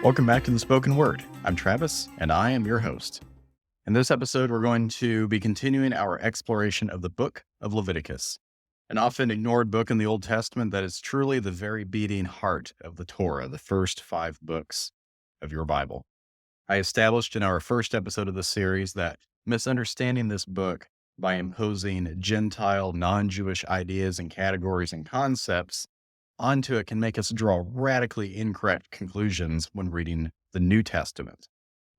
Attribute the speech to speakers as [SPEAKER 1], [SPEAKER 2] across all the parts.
[SPEAKER 1] Welcome back to The Spoken Word. I'm Travis, and I am your host. In this episode, we're going to be continuing our exploration of the book of Leviticus, an often ignored book in the Old Testament that is truly the very beating heart of the Torah, the first 5 books of your Bible. I established in our first episode of the series that misunderstanding this book by imposing Gentile, non-Jewish ideas and categories and concepts onto it can make us draw radically incorrect conclusions when reading the New Testament.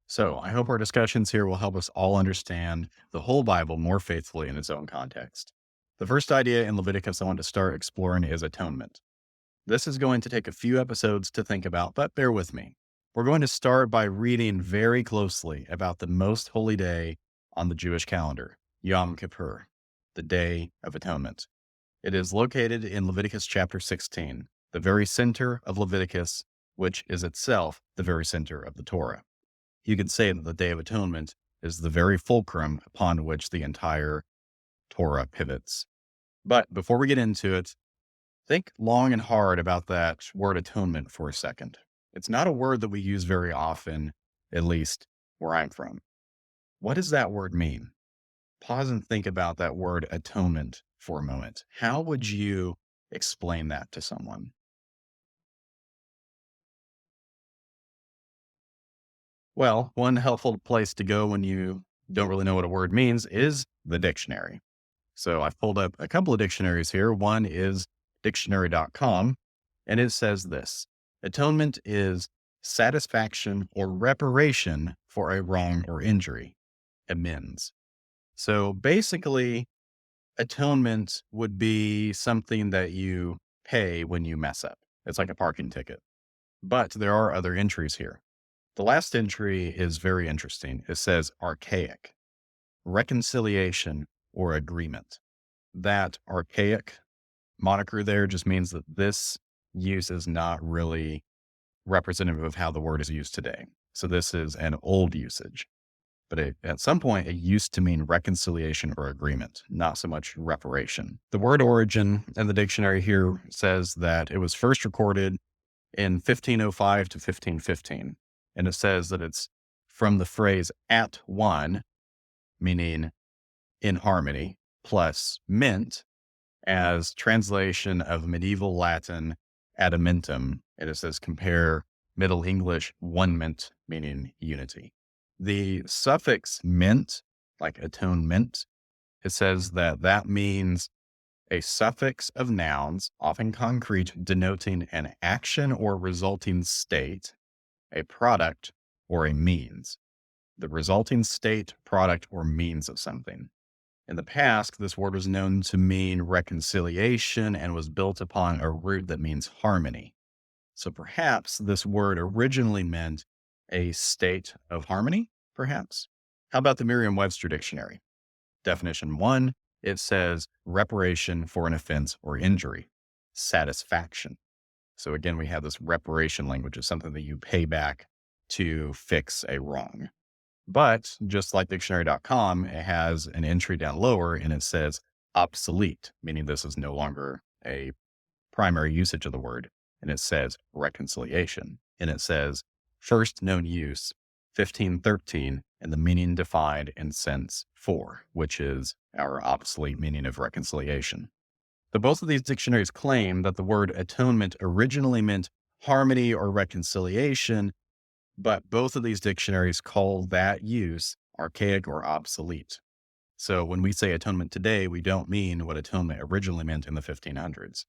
[SPEAKER 1] So I hope our discussions here will help us all understand the whole Bible more faithfully in its own context. The first idea in Leviticus I want to start exploring is atonement. This is going to take a few episodes to think about, but bear with me. We're going to start by reading very closely about the most holy day on the Jewish calendar, Yom Kippur, the Day of Atonement. It is located in Leviticus chapter 16, the very center of Leviticus, which is itself the very center of the Torah. You could say that the Day of Atonement is the very fulcrum upon which the entire Torah pivots. But before we get into it, think long and hard about that word atonement for a second. It's not a word that we use very often, at least where I'm from. What does that word mean? Pause and think about that word atonement for a moment. How would you explain that to someone? Well, one helpful place to go when you don't really know what a word means is the dictionary. So I've pulled up a couple of dictionaries here. One is dictionary.com, and it says this: atonement is satisfaction or reparation for a wrong or injury, amends. So basically, atonement would be something that you pay when you mess up. It's like a parking ticket. But there are other entries here. The last entry is very interesting. It says archaic, reconciliation or agreement. That archaic moniker there just means that this use is not really representative of how the word is used today. So this is an old usage. But at some point, it used to mean reconciliation or agreement, not so much reparation. The word origin in the dictionary here says that it was first recorded in 1505 to 1515. And it says that it's from the phrase at one, meaning in harmony, plus ment as translation of medieval Latin adamentum. And it says compare Middle English one ment, meaning unity. The suffix ment, like atonement, it says that that means a suffix of nouns, often concrete, denoting an action or resulting state, a product, or a means. The resulting state, product, or means of something. In the past, this word was known to mean reconciliation and was built upon a root that means harmony. So perhaps this word originally meant a state of harmony, perhaps. How about the Merriam-Webster dictionary? Definition 1, it says reparation for an offense or injury, satisfaction. So again, we have this reparation language of something that you pay back to fix a wrong. But just like dictionary.com, it has an entry down lower and it says obsolete, meaning this is no longer a primary usage of the word. And it says reconciliation. And it says first known use, 1513, and the meaning defined in sense 4, which is our obsolete meaning of reconciliation. But both of these dictionaries claim that the word atonement originally meant harmony or reconciliation, but both of these dictionaries call that use archaic or obsolete. So when we say atonement today, we don't mean what atonement originally meant in the 1500s.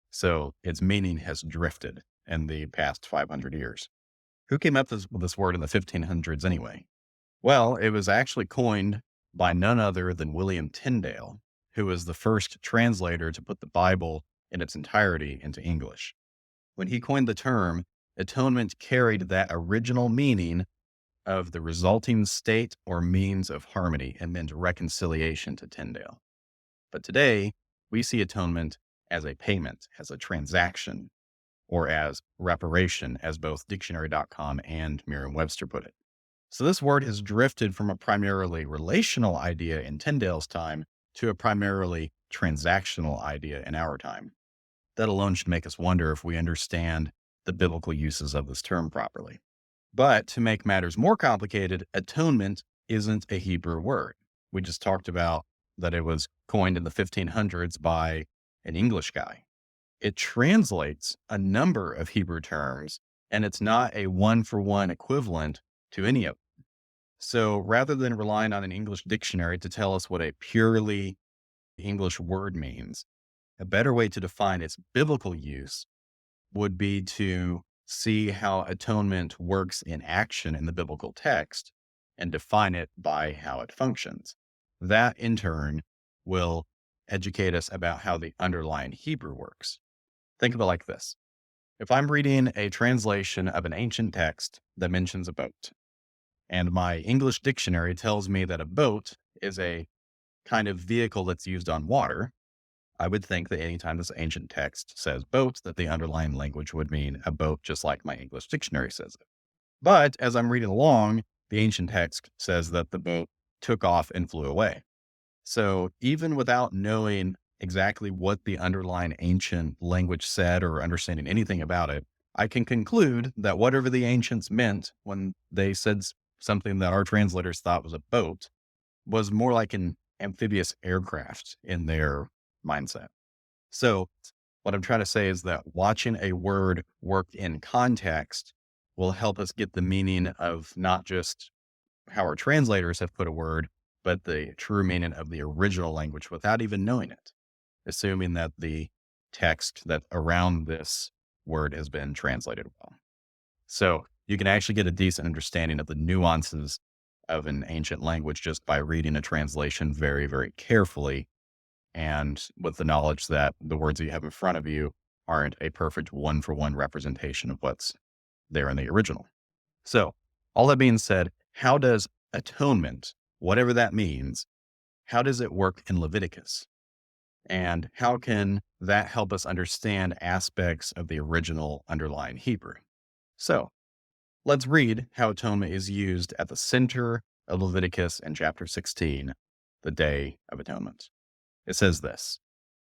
[SPEAKER 1] So its meaning has drifted in the past 500 years. Who came up with this word in the 1500s anyway? Well, it was actually coined by none other than William Tyndale, who was the first translator to put the Bible in its entirety into English. When he coined the term, atonement carried that original meaning of the resulting state or means of harmony and meant reconciliation to Tyndale. But today, we see atonement as a payment, as a transaction, or as reparation, as both dictionary.com and Merriam-Webster put it. So this word has drifted from a primarily relational idea in Tyndale's time to a primarily transactional idea in our time. That alone should make us wonder if we understand the biblical uses of this term properly. But to make matters more complicated, atonement isn't a Hebrew word. We just talked about that it was coined in the 1500s by an English guy. It translates a number of Hebrew terms, and it's not a one-for-one equivalent to any of them. So rather than relying on an English dictionary to tell us what a purely English word means, a better way to define its biblical use would be to see how atonement works in action in the biblical text and define it by how it functions. That, in turn, will educate us about how the underlying Hebrew works. Think of it like this. If I'm reading a translation of an ancient text that mentions a boat, and my English dictionary tells me that a boat is a kind of vehicle that's used on water, I would think that anytime this ancient text says boat, that the underlying language would mean a boat, just like my English dictionary says it. But as I'm reading along, the ancient text says that the boat took off and flew away. So even without knowing exactly what the underlying ancient language said or understanding anything about it, I can conclude that whatever the ancients meant when they said something that our translators thought was a boat was more like an amphibious aircraft in their mindset. So what I'm trying to say is that watching a word work in context will help us get the meaning of not just how our translators have put a word, but the true meaning of the original language without even knowing it, assuming that the text that around this word has been translated well. So you can actually get a decent understanding of the nuances of an ancient language just by reading a translation very, very carefully, and with the knowledge that the words that you have in front of you aren't a perfect one-for-one representation of what's there in the original. So all that being said, how does atonement, whatever that means, how does it work in Leviticus? And how can that help us understand aspects of the original underlying Hebrew? So let's read how atonement is used at the center of Leviticus in chapter 16, the Day of Atonement. It says this: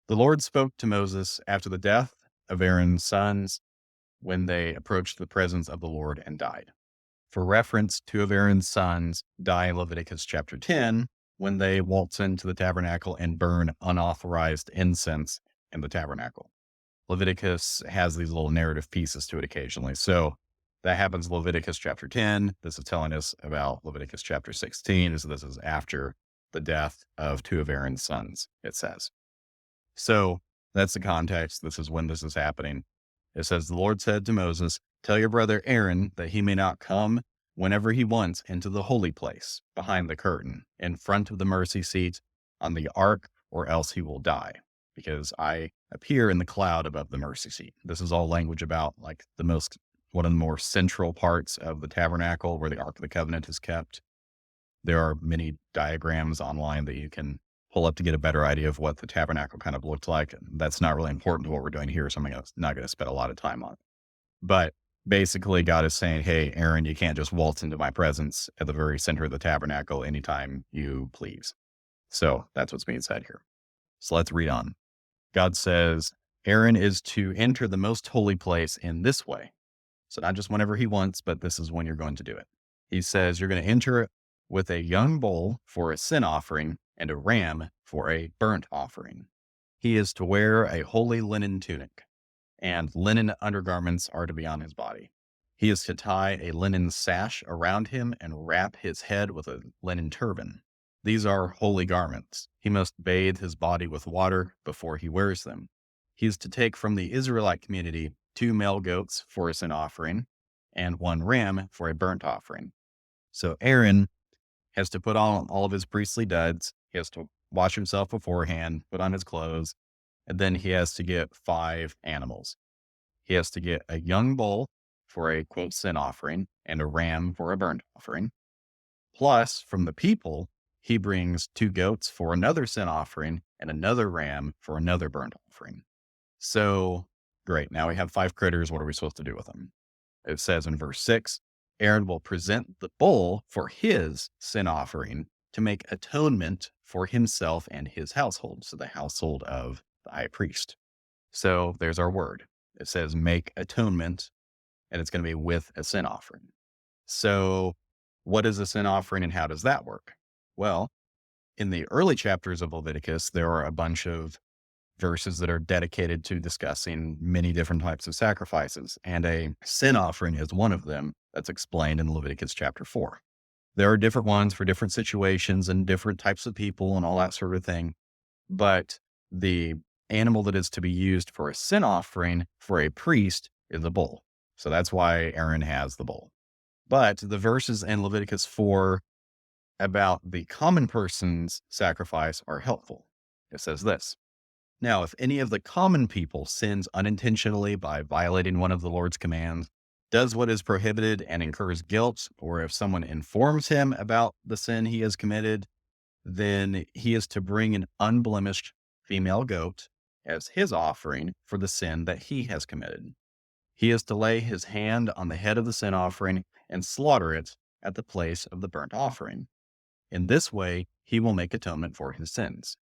[SPEAKER 1] The Lord spoke to Moses after the death of Aaron's sons when they approached the presence of the Lord and died. For reference, two of Aaron's sons die in Leviticus chapter 10 when they waltz into the tabernacle and burn unauthorized incense in the tabernacle. Leviticus has these little narrative pieces to it occasionally. So that happens in Leviticus chapter 10. This is telling us about Leviticus chapter 16. So this is after the death of two of Aaron's sons, it says. So that's the context. This is when this is happening. It says, The Lord said to Moses, Tell your brother Aaron that he may not come whenever he wants into the holy place behind the curtain in front of the mercy seat on the ark, or else he will die, because I appear in the cloud above the mercy seat. This is all language about like one of the more central parts of the tabernacle where the Ark of the Covenant is kept. There are many diagrams online that you can pull up to get a better idea of what the tabernacle kind of looked like. That's not really important to what we're doing here, so I'm not going to spend a lot of time on it. But basically, God is saying, hey, Aaron, you can't just waltz into my presence at the very center of the tabernacle anytime you please. So that's what's being said here. So let's read on. God says, Aaron is to enter the most holy place in this way. So not just whenever he wants, but this is when you're going to do it. He says you're going to enter it with a young bull for a sin offering and a ram for a burnt offering. He is to wear a holy linen tunic, and linen undergarments are to be on his body. He is to tie a linen sash around him and wrap his head with a linen turban. These are holy garments. He must bathe his body with water before he wears them. He is to take from the Israelite community 2 male goats for a sin offering and 1 ram for a burnt offering. So Aaron has to put on all of his priestly duds. He has to wash himself beforehand, put on his clothes, and then he has to get 5 animals. He has to get a young bull for a quote sin offering and a ram for a burnt offering. Plus, from the people, he brings 2 goats for another sin offering and another ram for another burnt offering. So great. Now we have 5 critters. What are we supposed to do with them? It says in verse 6, Aaron will present the bull for his sin offering to make atonement for himself and his household. So the household of the high priest. So there's our word. It says make atonement, and it's going to be with a sin offering. So, what is a sin offering and how does that work? Well, in the early chapters of Leviticus, there are a bunch of verses that are dedicated to discussing many different types of sacrifices, and a sin offering is one of them that's explained in Leviticus chapter 4. There are different ones for different situations and different types of people and all that sort of thing, but the animal that is to be used for a sin offering for a priest is a bull. So that's why Aaron has the bull. But the verses in Leviticus 4 about the common person's sacrifice are helpful. It says this: Now, if any of the common people sins unintentionally by violating one of the Lord's commands, does what is prohibited and incurs guilt, or if someone informs him about the sin he has committed, then he is to bring an unblemished female goat as his offering for the sin that he has committed. He is to lay his hand on the head of the sin offering and slaughter it at the place of the burnt offering. In this way, he will make atonement for his sins.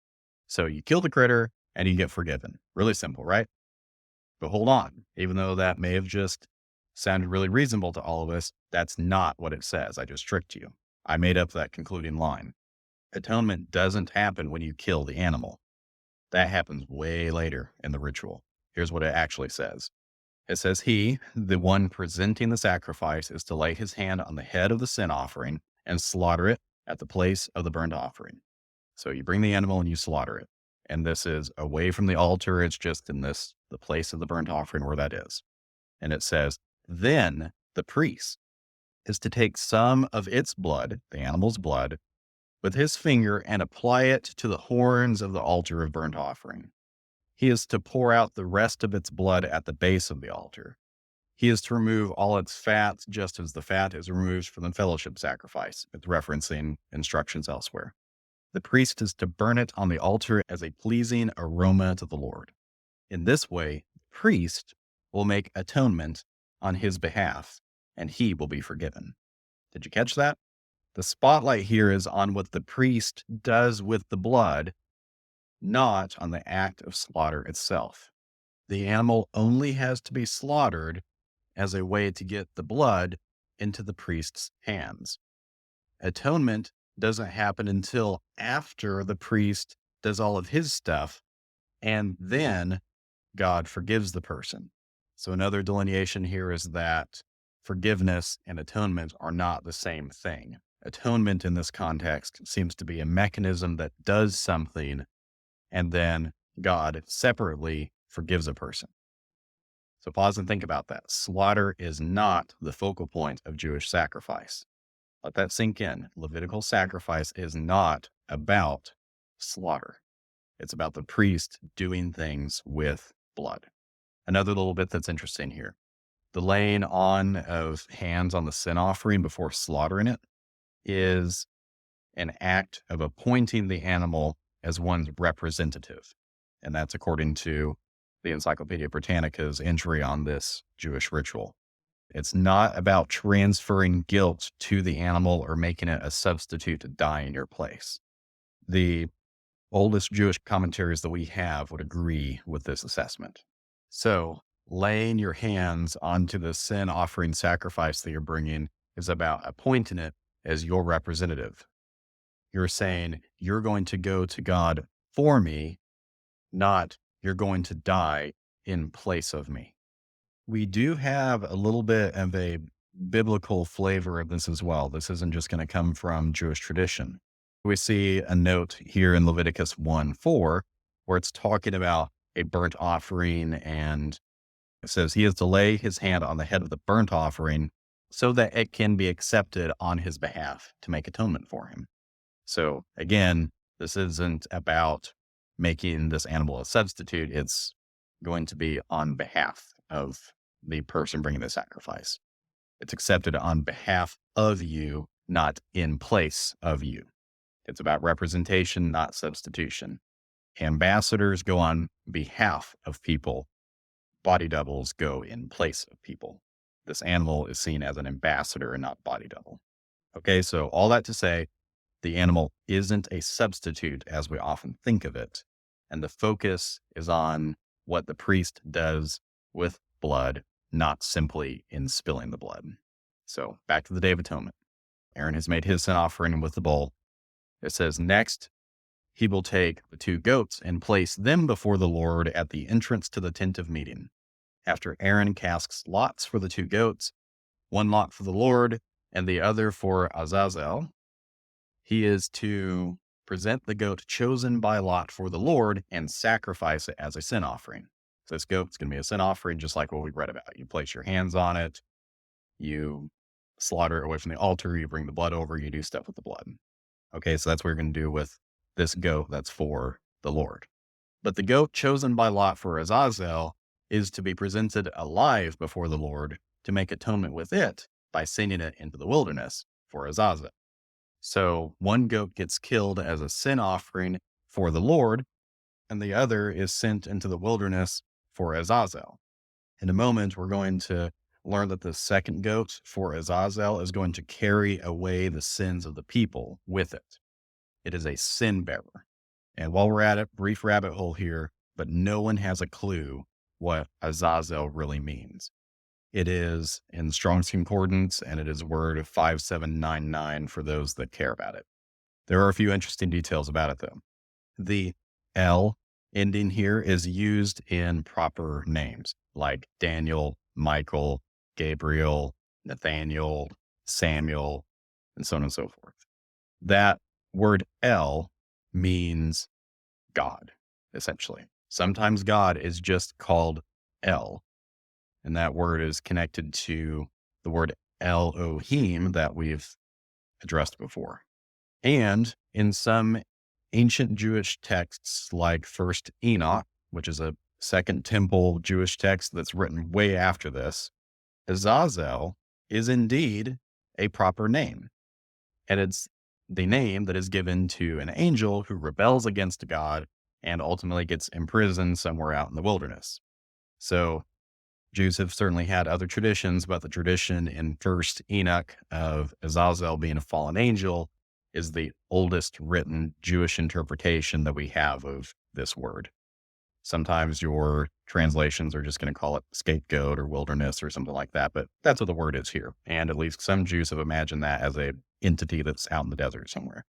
[SPEAKER 1] So you kill the critter and you get forgiven. Really simple, right? But hold on. Even though that may have just sounded really reasonable to all of us, that's not what it says. I just tricked you. I made up that concluding line. Atonement doesn't happen when you kill the animal. That happens way later in the ritual. Here's what it actually says. It says he, the one presenting the sacrifice, is to lay his hand on the head of the sin offering and slaughter it at the place of the burnt offering. So you bring the animal and you slaughter it. And this is away from the altar. It's just in the place of the burnt offering where that is. And it says, then the priest is to take some of its blood, the animal's blood, with his finger and apply it to the horns of the altar of burnt offering. He is to pour out the rest of its blood at the base of the altar. He is to remove all its fat, just as the fat is removed from the fellowship sacrifice. It's referencing instructions elsewhere. The priest is to burn it on the altar as a pleasing aroma to the Lord. In this way, the priest will make atonement on his behalf, and he will be forgiven. Did you catch that? The spotlight here is on what the priest does with the blood, not on the act of slaughter itself. The animal only has to be slaughtered as a way to get the blood into the priest's hands. Atonement doesn't happen until after the priest does all of his stuff, and then God forgives the person. So another delineation here is that forgiveness and atonement are not the same thing. Atonement in this context seems to be a mechanism that does something, and then God separately forgives a person. So pause and think about that. Slaughter is not the focal point of Jewish sacrifice. Let that sink in. Levitical sacrifice is not about slaughter. It's about the priest doing things with blood. Another little bit that's interesting here. The laying on of hands on the sin offering before slaughtering it is an act of appointing the animal as one's representative. And that's according to the Encyclopedia Britannica's entry on this Jewish ritual. It's not about transferring guilt to the animal or making it a substitute to die in your place. The oldest Jewish commentaries that we have would agree with this assessment. So, laying your hands onto the sin offering sacrifice that you're bringing is about appointing it as your representative. You're saying, you're going to go to God for me, not you're going to die in place of me. We do have a little bit of a biblical flavor of this as well. This isn't just going to come from Jewish tradition. We see a note here in Leviticus 1:4, where it's talking about a burnt offering, and it says he is to lay his hand on the head of the burnt offering so that it can be accepted on his behalf to make atonement for him. So again, this isn't about making this animal a substitute. It's going to be on behalf of the person bringing the sacrifice. It's accepted on behalf of you, not in place of you. It's about representation, not substitution. Ambassadors go on behalf of people. Body doubles go in place of people. This animal is seen as an ambassador and not body double. Okay, so all that to say, the animal isn't a substitute as we often think of it. And the focus is on what the priest does with blood, not simply in spilling the blood. So back to the Day of Atonement. Aaron has made his sin offering with the bull. It says, next, he will take the 2 goats and place them before the Lord at the entrance to the tent of meeting. After Aaron casts lots for the 2 goats, one lot for the Lord and the other for Azazel, he is to present the goat chosen by lot for the Lord and sacrifice it as a sin offering. So this goat's going to be a sin offering, just like what we read about. You place your hands on it, you slaughter it away from the altar, you bring the blood over, you do stuff with the blood. Okay, so that's what you're going to do with this goat that's for the Lord. But the goat chosen by lot for Azazel is to be presented alive before the Lord to make atonement with it by sending it into the wilderness for Azazel. So one goat gets killed as a sin offering for the Lord, and the other is sent into the wilderness for Azazel. In a moment, we're going to learn that the second goat for Azazel is going to carry away the sins of the people with it. It is a sin bearer. And while we're at it, brief rabbit hole here, but no one has a clue what Azazel really means. It is in Strong's Concordance, and it is word 5799 for those that care about it. There are a few interesting details about it, though. The L ending here is used in proper names like Daniel, Michael, Gabriel, Nathaniel, Samuel, and so on and so forth. That word L means God, essentially. Sometimes God is just called El, and that word is connected to the word Elohim that we've addressed before. And in some ancient Jewish texts like First Enoch, which is a Second Temple Jewish text that's written way after this, Azazel is indeed a proper name. And it's the name that is given to an angel who rebels against God and ultimately gets imprisoned somewhere out in the wilderness. So Jews have certainly had other traditions, but the tradition in First Enoch of Azazel being a fallen angel is the oldest written Jewish interpretation that we have of this word. Sometimes your translations are just going to call it scapegoat or wilderness or something like that, but that's what the word is here. And at least some Jews have imagined that as a entity that's out in the desert somewhere.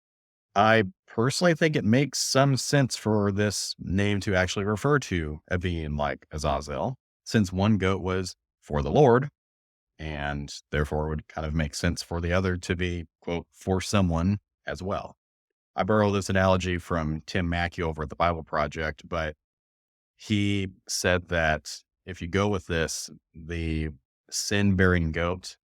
[SPEAKER 1] I personally think it makes some sense for this name to actually refer to a being like Azazel, since one goat was for the Lord, and therefore it would kind of make sense for the other to be, quote, for someone as well. I borrow this analogy from Tim Mackey over at the Bible Project, but he said that if you go with this, the sin-bearing goat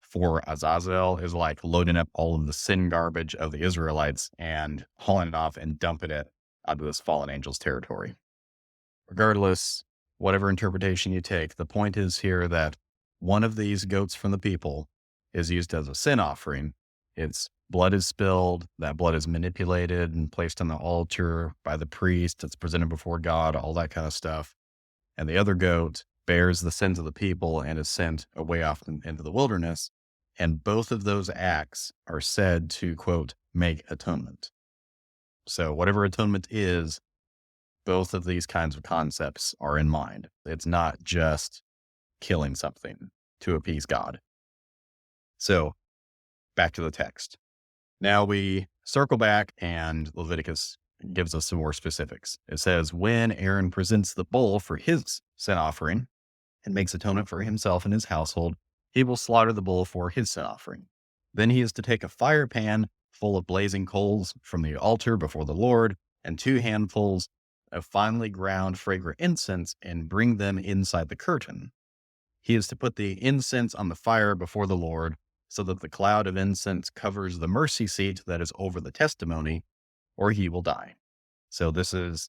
[SPEAKER 1] for Azazel is like loading up all of the sin garbage of the Israelites and hauling it off and dumping it out of this fallen angel's territory. Regardless, whatever interpretation you take, the point is here that one of these goats from the people is used as a sin offering. Its blood is spilled, that blood is manipulated and placed on the altar by the priest. It's presented before God, all that kind of stuff. And the other goat bears the sins of the people and is sent away off into the wilderness. And both of those acts are said to, quote, make atonement. So whatever atonement is, both of these kinds of concepts are in mind. It's not just killing something to appease God. So back to the text. Now we circle back and Leviticus gives us some more specifics. It says, when Aaron presents the bull for his sin offering and makes atonement for himself and his household, he will slaughter the bull for his sin offering. Then he is to take a fire pan full of blazing coals from the altar before the Lord and 2 handfuls of finely ground fragrant incense and bring them inside the curtain. He is to put the incense on the fire before the Lord so that the cloud of incense covers the mercy seat that is over the testimony, or he will die. So this is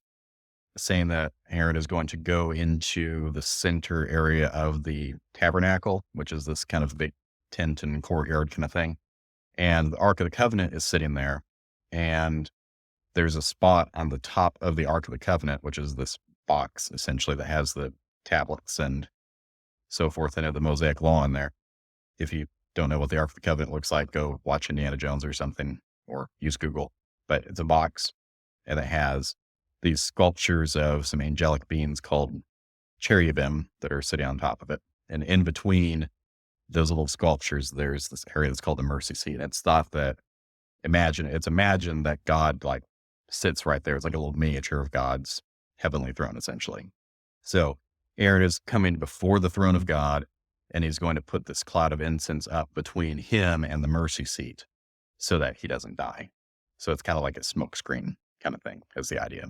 [SPEAKER 1] saying that Aaron is going to go into the center area of the tabernacle, which is this kind of big tent and courtyard kind of thing. And the Ark of the Covenant is sitting there. And there's a spot on the top of the Ark of the Covenant, which is this box essentially that has the tablets and so forth in it, the Mosaic Law in there. If you don't know what the Ark of the Covenant looks like, go watch Indiana Jones or something, or use Google. But it's a box, and it has these sculptures of some angelic beings called cherubim that are sitting on top of it. And in between those little sculptures, there's this area that's called the mercy seat. It's thought that it's imagined that God like sits right there. It's like a little miniature of God's heavenly throne, essentially. So Aaron is coming before the throne of God, and he's going to put this cloud of incense up between him and the mercy seat so that he doesn't die. So it's kind of like a smoke screen kind of thing is the idea.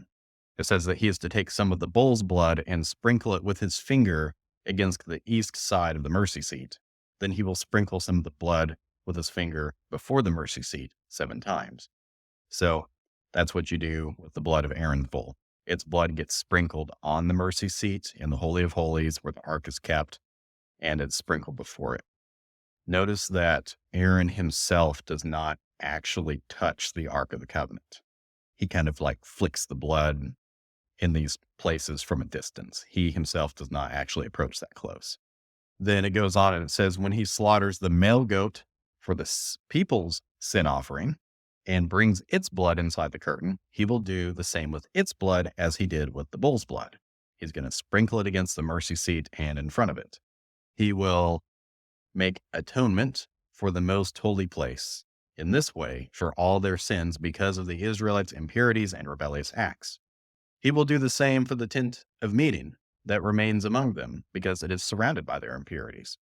[SPEAKER 1] It says that he is to take some of the bull's blood and sprinkle it with his finger against the east side of the mercy seat. Then he will sprinkle some of the blood with his finger before the mercy seat 7 times. So that's what you do with the blood of Aaron's bull. Its blood gets sprinkled on the mercy seat in the Holy of Holies where the ark is kept, and it's sprinkled before it. Notice that Aaron himself does not actually touch the Ark of the Covenant. He kind of like flicks the blood in these places from a distance. He himself does not actually approach that close. Then it goes on and it says, when he slaughters the male goat for the people's sin offering and brings its blood inside the curtain, he will do the same with its blood as he did with the bull's blood. He's going to sprinkle it against the mercy seat and in front of it. He will make atonement for the most holy place in this way for all their sins because of the Israelites' impurities and rebellious acts. He will do the same for the tent of meeting that remains among them because it is surrounded by their impurities.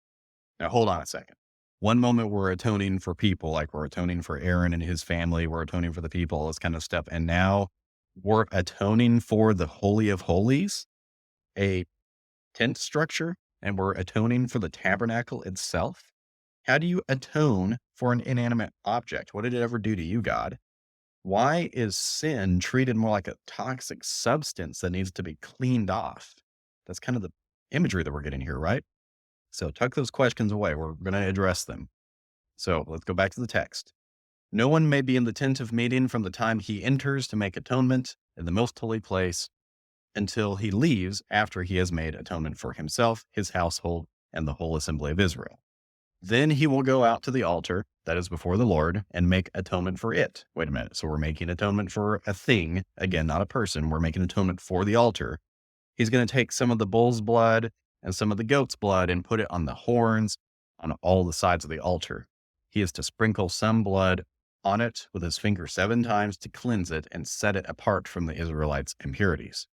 [SPEAKER 1] Now, hold on a second. One moment we're atoning for people, like we're atoning for Aaron and his family, we're atoning for the people, all this kind of stuff. And now we're atoning for the Holy of Holies, a tent structure, and we're atoning for the tabernacle itself. How do you atone for an inanimate object? What did it ever do to you, God? Why is sin treated more like a toxic substance that needs to be cleaned off? That's kind of the imagery that we're getting here, right? So tuck those questions away. We're going to address them. So let's go back to the text. No one may be in the tent of meeting from the time he enters to make atonement in the most holy place until he leaves after he has made atonement for himself, his household, and the whole assembly of Israel. Then he will go out to the altar that is before the Lord and make atonement for it. Wait a minute. So we're making atonement for a thing. Again, not a person. We're making atonement for the altar. He's going to take some of the bull's blood and some of the goat's blood and put it on the horns on all the sides of the altar. He is to sprinkle some blood on it with his finger 7 times to cleanse it and set it apart from the Israelites' impurities.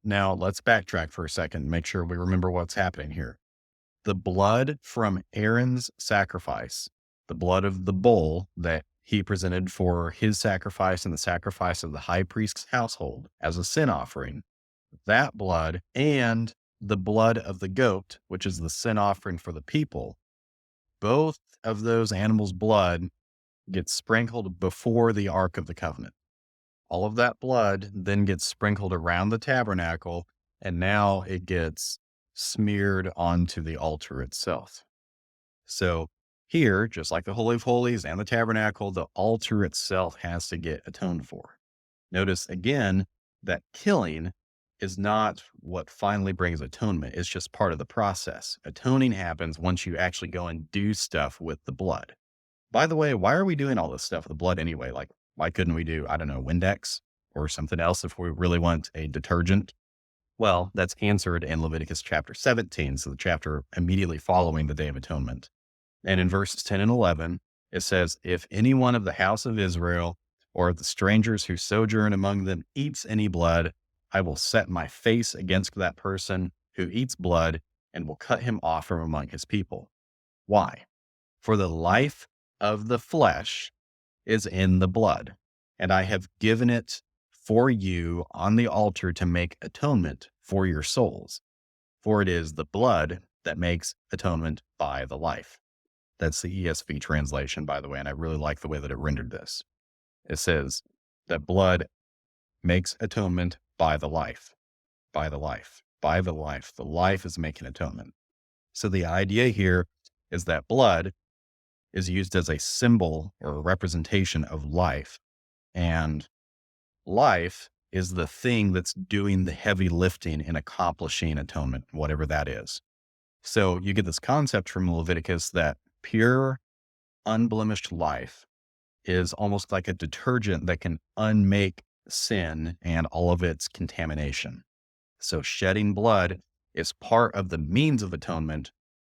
[SPEAKER 1] Now let's backtrack for a second and make sure we remember what's happening here. The blood from Aaron's sacrifice, the blood of the bull that he presented for his sacrifice and the sacrifice of the high priest's household as a sin offering, that blood and the blood of the goat, which is the sin offering for the people, both of those animals' blood gets sprinkled before the Ark of the Covenant. All of that blood then gets sprinkled around the tabernacle, and now it gets smeared onto the altar itself. So here, just like the Holy of Holies and the tabernacle, the altar itself has to get atoned for. Notice again that killing is not what finally brings atonement. It's just part of the process. Atoning happens once you actually go and do stuff with the blood. By the way, why are we doing all this stuff with the blood anyway? Like, why couldn't we do, I don't know, Windex or something else if we really want a detergent? Well, that's answered in Leviticus chapter 17, so the chapter immediately following the Day of Atonement. And in verses 10 and 11, it says, if any one of the house of Israel or of the strangers who sojourn among them eats any blood, I will set my face against that person who eats blood and will cut him off from among his people. Why? For the life of the flesh is in the blood, and I have given it for you on the altar to make atonement for your souls. For it is the blood that makes atonement by the life. That's the ESV translation, by the way, and I really like the way that it rendered this. It says that blood makes atonement by the life, by the life, by the life. The life is making atonement. So the idea here is that blood is used as a symbol or a representation of life. And life is the thing that's doing the heavy lifting in accomplishing atonement, whatever that is. So you get this concept from Leviticus that pure, unblemished life is almost like a detergent that can unmake sin and all of its contamination. So shedding blood is part of the means of atonement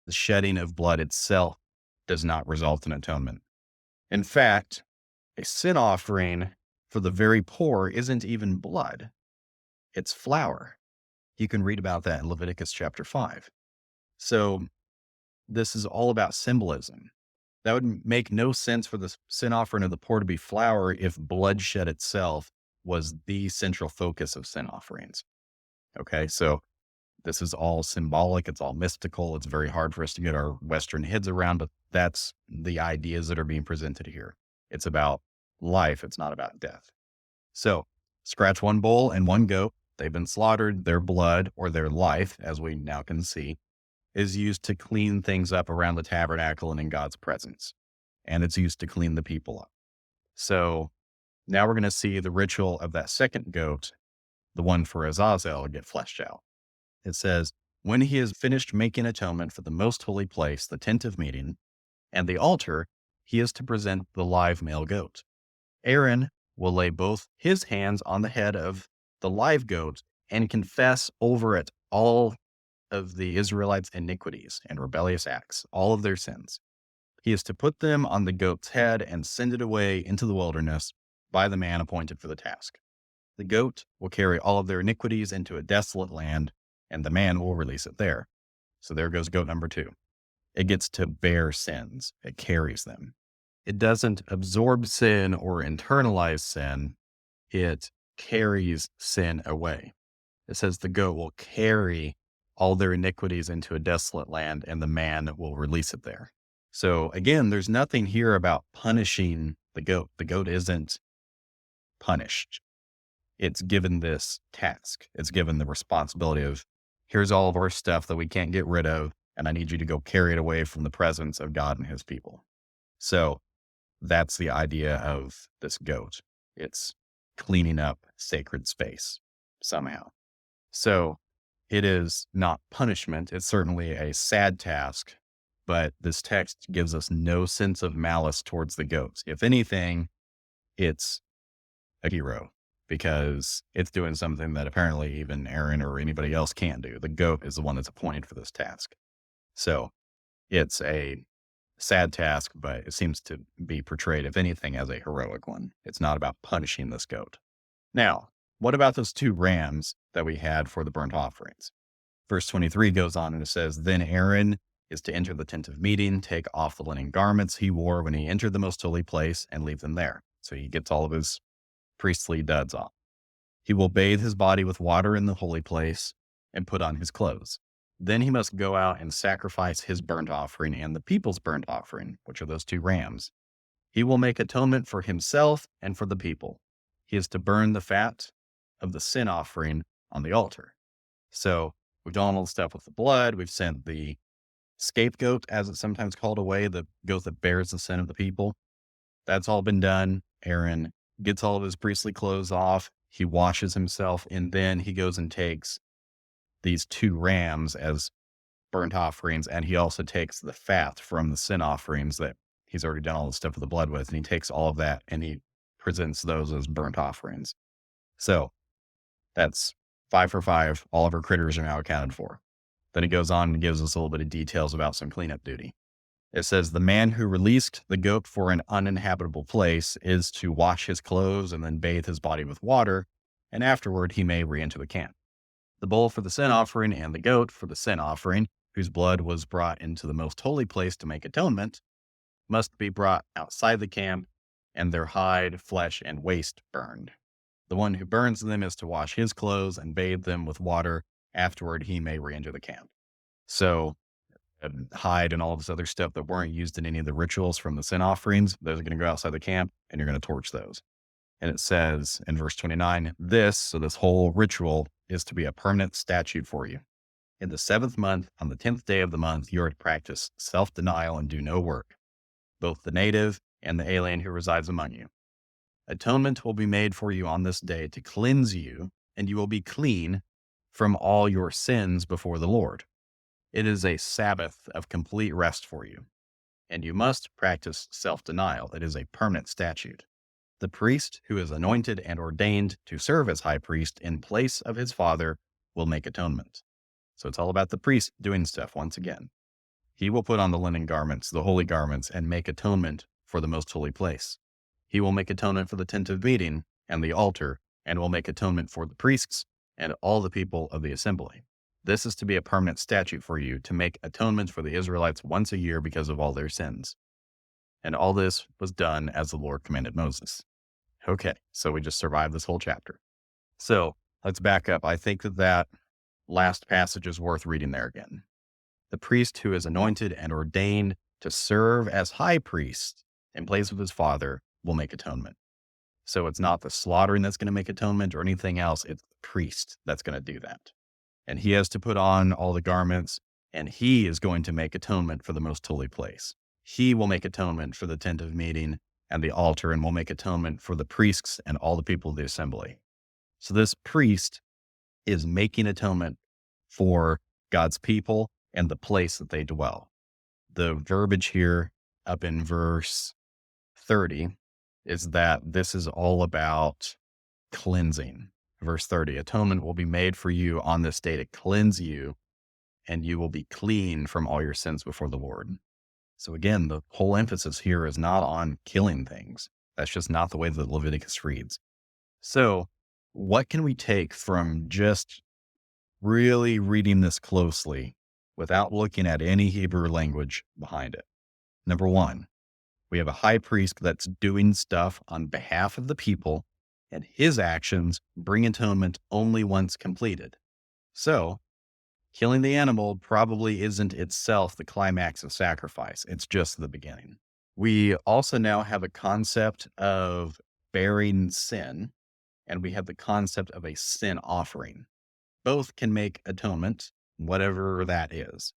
[SPEAKER 1] The shedding of blood itself does not result in atonement. In fact, a sin offering for the very poor isn't even blood, it's flour. You can read about that in Leviticus chapter 5. So this is all about symbolism. That would make no sense for the sin offering of the poor to be flour if bloodshed itself was the central focus of sin offerings. Okay, so this is all symbolic. It's all mystical. It's very hard for us to get our Western heads around, but that's the ideas that are being presented here. It's about life. It's not about death. So scratch one bull and one goat. They've been slaughtered. Their blood or their life, as we now can see, is used to clean things up around the tabernacle and in God's presence. And it's used to clean the people up. So now we're going to see the ritual of that second goat, the one for Azazel, get fleshed out. It says, when he has finished making atonement for the most holy place, the tent of meeting, and the altar, he is to present the live male goat. Aaron will lay both his hands on the head of the live goat and confess over it all of the Israelites' iniquities and rebellious acts, all of their sins. He is to put them on the goat's head and send it away into the wilderness by the man appointed for the task. The goat will carry all of their iniquities into a desolate land, and the man will release it there. So there goes goat number 2. It gets to bear sins. It carries them. It doesn't absorb sin or internalize sin. It carries sin away. It says the goat will carry all their iniquities into a desolate land, and the man will release it there. So again, there's nothing here about punishing the goat. The goat isn't punished. It's given this task. It's given the responsibility of, here's all of our stuff that we can't get rid of, and I need you to go carry it away from the presence of God and his people. So that's the idea of this goat. It's cleaning up sacred space somehow. So it is not punishment. It's certainly a sad task, but this text gives us no sense of malice towards the goats. If anything, it's a hero because it's doing something that apparently even Aaron or anybody else can't do. The goat is the one that's appointed for this task. So it's a sad task, but it seems to be portrayed, if anything, as a heroic one. It's not about punishing this goat. Now, what about those 2 rams that we had for the burnt offerings? Verse 23 goes on and it says, then Aaron is to enter the tent of meeting, take off the linen garments he wore when he entered the most holy place and leave them there. So he gets all of his priestly duds off. He will bathe his body with water in the holy place and put on his clothes. Then he must go out and sacrifice his burnt offering and the people's burnt offering, which are those 2 rams. He will make atonement for himself and for the people. He is to burn the fat of the sin offering on the altar. So we've done all the stuff with the blood. We've sent the scapegoat, as it's sometimes called, away, the goat that bears the sin of the people. That's all been done. Aaron gets all of his priestly clothes off. He washes himself, and then he goes and takes these 2 rams as burnt offerings, and he also takes the fat from the sin offerings that he's already done all the stuff with the blood with, and he takes all of that and he presents those as burnt offerings. So that's 5 for 5. All of our critters are now accounted for. Then it goes on and gives us a little bit of details about some cleanup duty. It says the man who released the goat for an uninhabitable place is to wash his clothes and then bathe his body with water, and afterward he may re-enter the camp. The bull for the sin offering and the goat for the sin offering, whose blood was brought into the most holy place to make atonement, must be brought outside the camp, and their hide, flesh, and waste burned. The one who burns them is to wash his clothes and bathe them with water. Afterward, he may re-enter the camp. So hide and all this other stuff that weren't used in any of the rituals from the sin offerings, those are going to go outside the camp, and you're going to torch those. And it says in verse 29, this whole ritual is to be a permanent statute for you. In the 7th month, on the 10th day of the month, you are to practice self-denial and do no work, both the native and the alien who resides among you. Atonement will be made for you on this day to cleanse you, and you will be clean from all your sins before the Lord. It is a Sabbath of complete rest for you, and you must practice self-denial. It is a permanent statute. The priest who is anointed and ordained to serve as high priest in place of his father will make atonement. So it's all about the priest doing stuff once again. He will put on the linen garments, the holy garments, and make atonement for the most holy place. He will make atonement for the tent of meeting and the altar, and will make atonement for the priests and all the people of the assembly. This is to be a permanent statute for you, to make atonement for the Israelites once a year because of all their sins. And all this was done as the Lord commanded Moses. Okay, so we just survived this whole chapter. So let's back up. I think that last passage is worth reading there again. The priest who is anointed and ordained to serve as high priest in place of his father will make atonement. So it's not the slaughtering that's going to make atonement or anything else. It's the priest that's going to do that. And he has to put on all the garments, and he is going to make atonement for the most holy place. He will make atonement for the tent of meeting and the altar, and will make atonement for the priests and all the people of the assembly. So this priest is making atonement for God's people and the place that they dwell. The verbiage here up in verse 30 is that this is all about cleansing. Verse 30, atonement will be made for you on this day to cleanse you, and you will be clean from all your sins before the Lord. So again, the whole emphasis here is not on killing things. That's just not the way that Leviticus reads. So what can we take from just really reading this closely without looking at any Hebrew language behind it? Number one, we have a high priest that's doing stuff on behalf of the people, and his actions bring atonement only once completed. So killing the animal probably isn't itself the climax of sacrifice. It's just the beginning. We also now have a concept of bearing sin, and we have the concept of a sin offering. Both can make atonement, whatever that is.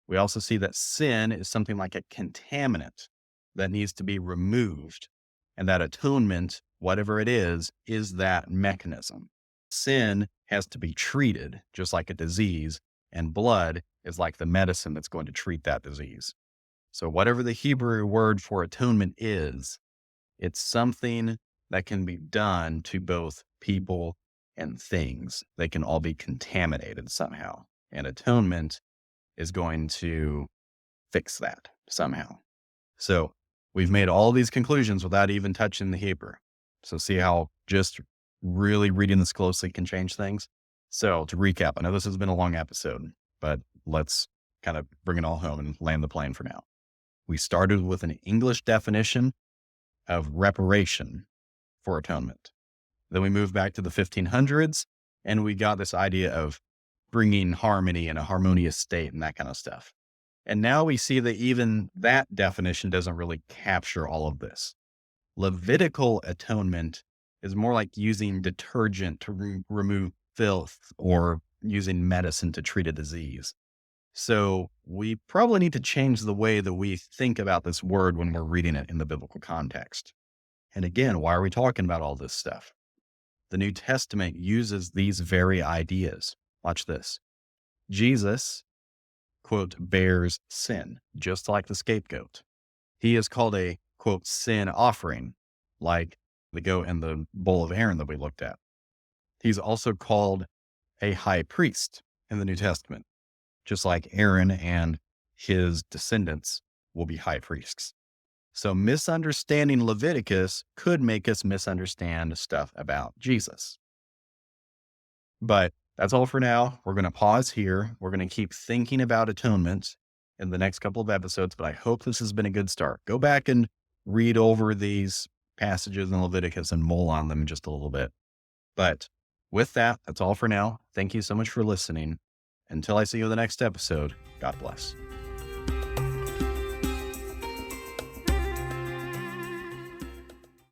[SPEAKER 1] We also see that sin is something like a contaminant that needs to be removed, and that atonement, whatever it is that mechanism. Sin has to be treated just like a disease, and blood is like the medicine that's going to treat that disease. So whatever the Hebrew word for atonement is, it's something that can be done to both people and things. They can all be contaminated somehow, and atonement is going to fix that somehow. So we've made all these conclusions without even touching the Hebrew. So see how just really reading this closely can change things? So to recap, I know this has been a long episode, but let's kind of bring it all home and land the plane for now. We started with an English definition of reparation for atonement. Then we moved back to the 1500s, and we got this idea of bringing harmony in a harmonious state and that kind of stuff. And now we see that even that definition doesn't really capture all of this. Levitical atonement is more like using detergent to remove filth or using medicine to treat a disease. So we probably need to change the way that we think about this word when we're reading it in the biblical context. And again, why are we talking about all this stuff? The New Testament uses these very ideas. Watch this. Jesus, quote, bears sin, just like the scapegoat. He is called a, quote, sin offering, like the goat and the bull of Aaron that we looked at. He's also called a high priest in the New Testament, just like Aaron and his descendants will be high priests. So misunderstanding Leviticus could make us misunderstand stuff about Jesus. But that's all for now. We're going to pause here. We're going to keep thinking about atonement in the next couple of episodes, but I hope this has been a good start. Go back and read over these passages in Leviticus and mull on them just a little bit. But with that, that's all for now. Thank you so much for listening. Until I see you in the next episode, God bless.